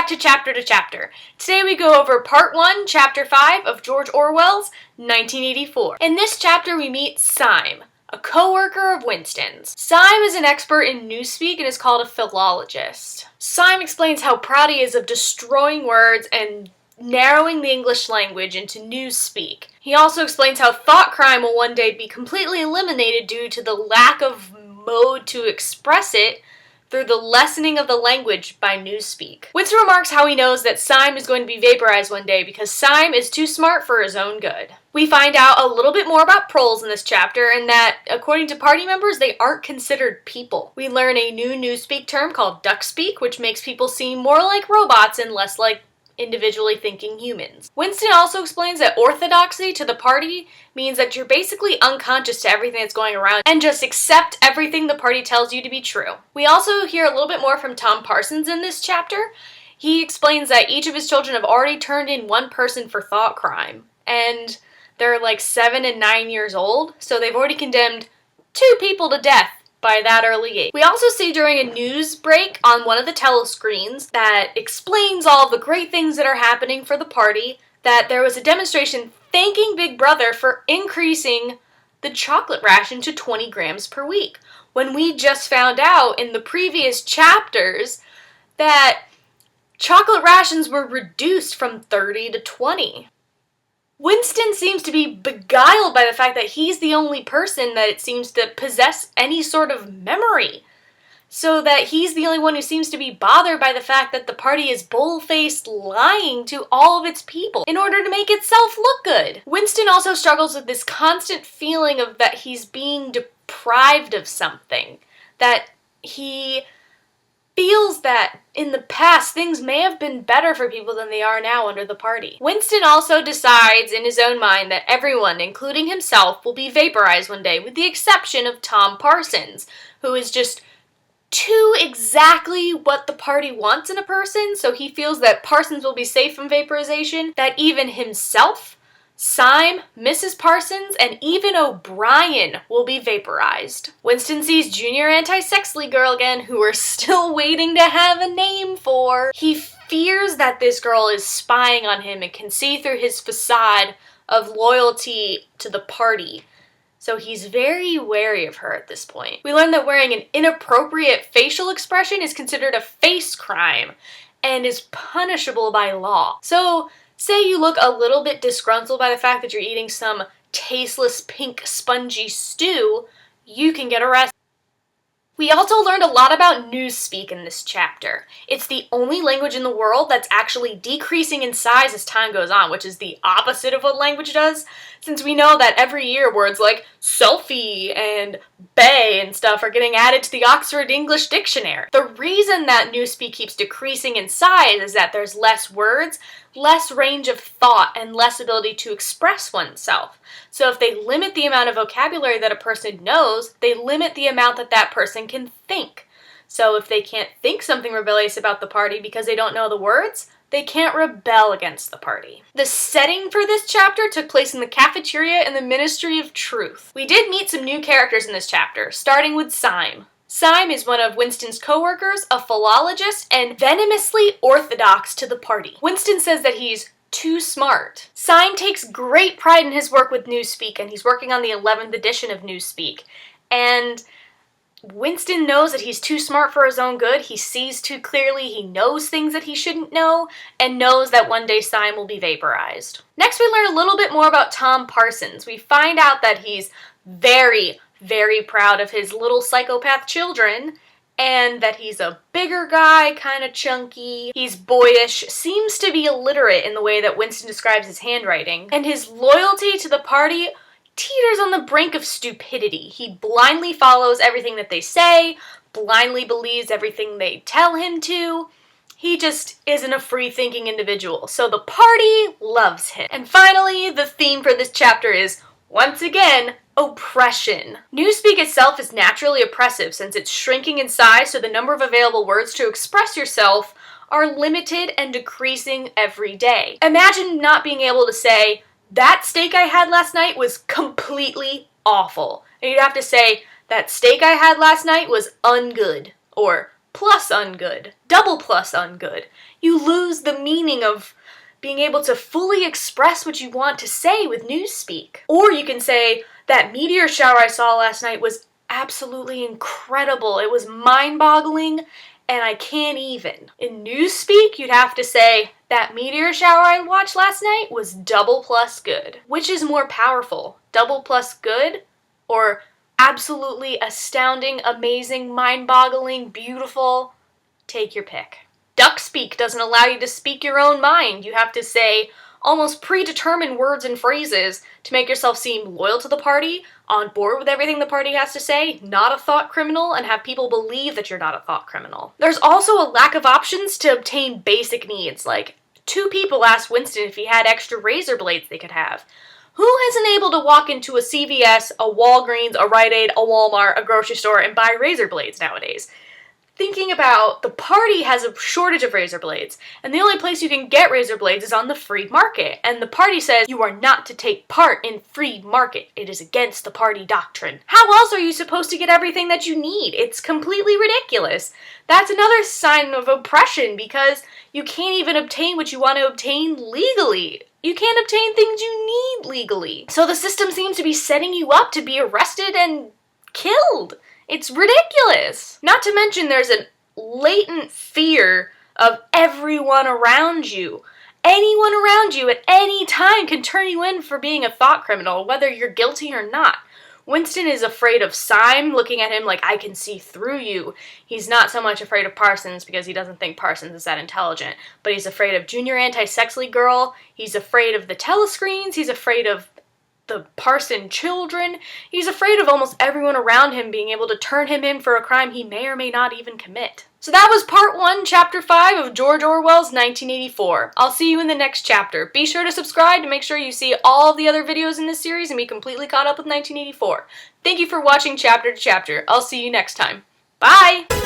back to Chapter. Today we go over Part 1, Chapter 5 of George Orwell's 1984. In this chapter we meet Syme, a co-worker of Winston's. Syme is an expert in newspeak and is called a philologist. Syme explains how proud he is of destroying words and narrowing the English language into newspeak. He also explains how thought crime will one day be completely eliminated due to the lack of mode to express it through the lessening of the language by newspeak. Winston remarks how he knows that Syme is going to be vaporized one day because Syme is too smart for his own good. We find out a little bit more about proles in this chapter and that, according to party members, they aren't considered people. We learn a new newspeak term called duckspeak, which makes people seem more like robots and less like individually thinking humans. Winston also explains that orthodoxy to the party means that you're basically unconscious to everything that's going around and just accept everything the party tells you to be true. We also hear a little bit more from Tom Parsons in this chapter. He explains that each of his children have already turned in one person for thought crime, and they're like 7 and 9 years old, so they've already condemned 2 people to death by that early age. We also see during a news break on one of the telescreens that explains all the great things that are happening for the party that there was a demonstration thanking Big Brother for increasing the chocolate ration to 20 grams per week, when we just found out in the previous chapters that chocolate rations were reduced from 30 to 20. Winston seems to be beguiled by the fact that he's the only person that it seems to possess any sort of memory. So that he's the only one who seems to be bothered by the fact that the party is bull-faced lying to all of its people in order to make itself look good. Winston also struggles with this constant feeling of that he's being deprived of something. That he feels that in the past things may have been better for people than they are now under the party. Winston also decides in his own mind that everyone, including himself, will be vaporized one day, with the exception of Tom Parsons, who is just too exactly what the party wants in a person, so he feels that Parsons will be safe from vaporization, that even himself, Syme, Mrs. Parsons, and even O'Brien will be vaporized. Winston sees Junior Anti-Sex League girl again, who we're still waiting to have a name for. He fears that this girl is spying on him and can see through his facade of loyalty to the party. So he's very wary of her at this point. We learn that wearing an inappropriate facial expression is considered a face crime and is punishable by law. So say you look a little bit disgruntled by the fact that you're eating some tasteless pink spongy stew, you can get arrested. We also learned a lot about newspeak in this chapter. It's the only language in the world that's actually decreasing in size as time goes on, which is the opposite of what language does, since we know that every year words like selfie and bae and stuff are getting added to the Oxford English Dictionary. The reason that newspeak keeps decreasing in size is that there's less words, less range of thought, and less ability to express oneself. So if they limit the amount of vocabulary that a person knows, they limit the amount that that person can think. So if they can't think something rebellious about the party because they don't know the words, they can't rebel against the party. The setting for this chapter took place in the cafeteria in the Ministry of Truth. We did meet some new characters in this chapter, starting with Syme. Syme is one of Winston's co-workers, a philologist, and venomously orthodox to the party. Winston says that he's too smart. Syme takes great pride in his work with newspeak, and he's working on the 11th edition of newspeak. And Winston knows that he's too smart for his own good, he sees too clearly, he knows things that he shouldn't know, and knows that one day Syme will be vaporized. Next we learn a little bit more about Tom Parsons. We find out that he's very proud of his little psychopath children, and that he's a bigger guy, kind of chunky. He's boyish, seems to be illiterate in the way that Winston describes his handwriting, and his loyalty to the party teeters on the brink of stupidity. He blindly follows everything that they say, blindly believes everything they tell him to. He just isn't a free-thinking individual, so the party loves him. And finally, the theme for this chapter is, once again, oppression. Newspeak itself is naturally oppressive since it's shrinking in size, so the number of available words to express yourself are limited and decreasing every day. Imagine not being able to say, that steak I had last night was completely awful. And you'd have to say, that steak I had last night was ungood, or plus ungood, double plus ungood. You lose the meaning of being able to fully express what you want to say with newspeak. Or you can say, that meteor shower I saw last night was absolutely incredible. It was mind-boggling, and I can't even. In newspeak, you'd have to say, that meteor shower I watched last night was double plus good. Which is more powerful, double plus good, or absolutely astounding, amazing, mind-boggling, beautiful? Take your pick. Duckspeak doesn't allow you to speak your own mind. You have to say almost predetermined words and phrases to make yourself seem loyal to the party, on board with everything the party has to say, not a thought criminal, and have people believe that you're not a thought criminal. There's also a lack of options to obtain basic needs, like 2 people asked Winston if he had extra razor blades they could have. Who isn't able to walk into a CVS, a Walgreens, a Rite Aid, a Walmart, a grocery store, and buy razor blades nowadays? Thinking about the party has a shortage of razor blades, and the only place you can get razor blades is on the free market, and the party says you are not to take part in free market. It is against the party doctrine. How else are you supposed to get everything that you need? It's completely ridiculous. That's another sign of oppression, because you can't even obtain what you want to obtain legally. You can't obtain things you need legally. So the system seems to be setting you up to be arrested and killed. It's ridiculous. Not to mention there's a latent fear of everyone around you. Anyone around you at any time can turn you in for being a thought criminal, whether you're guilty or not. Winston is afraid of Syme, looking at him like, I can see through you. He's not so much afraid of Parsons because he doesn't think Parsons is that intelligent, but he's afraid of Junior Anti-Sex League Girl, he's afraid of the telescreens, he's afraid of the Parson children. He's afraid of almost everyone around him being able to turn him in for a crime he may or may not even commit. So that was part 1, chapter 5 of George Orwell's 1984. I'll see you in the next chapter. Be sure to subscribe to make sure you see all of the other videos in this series and be completely caught up with 1984. Thank you for watching chapter to chapter. I'll see you next time. Bye!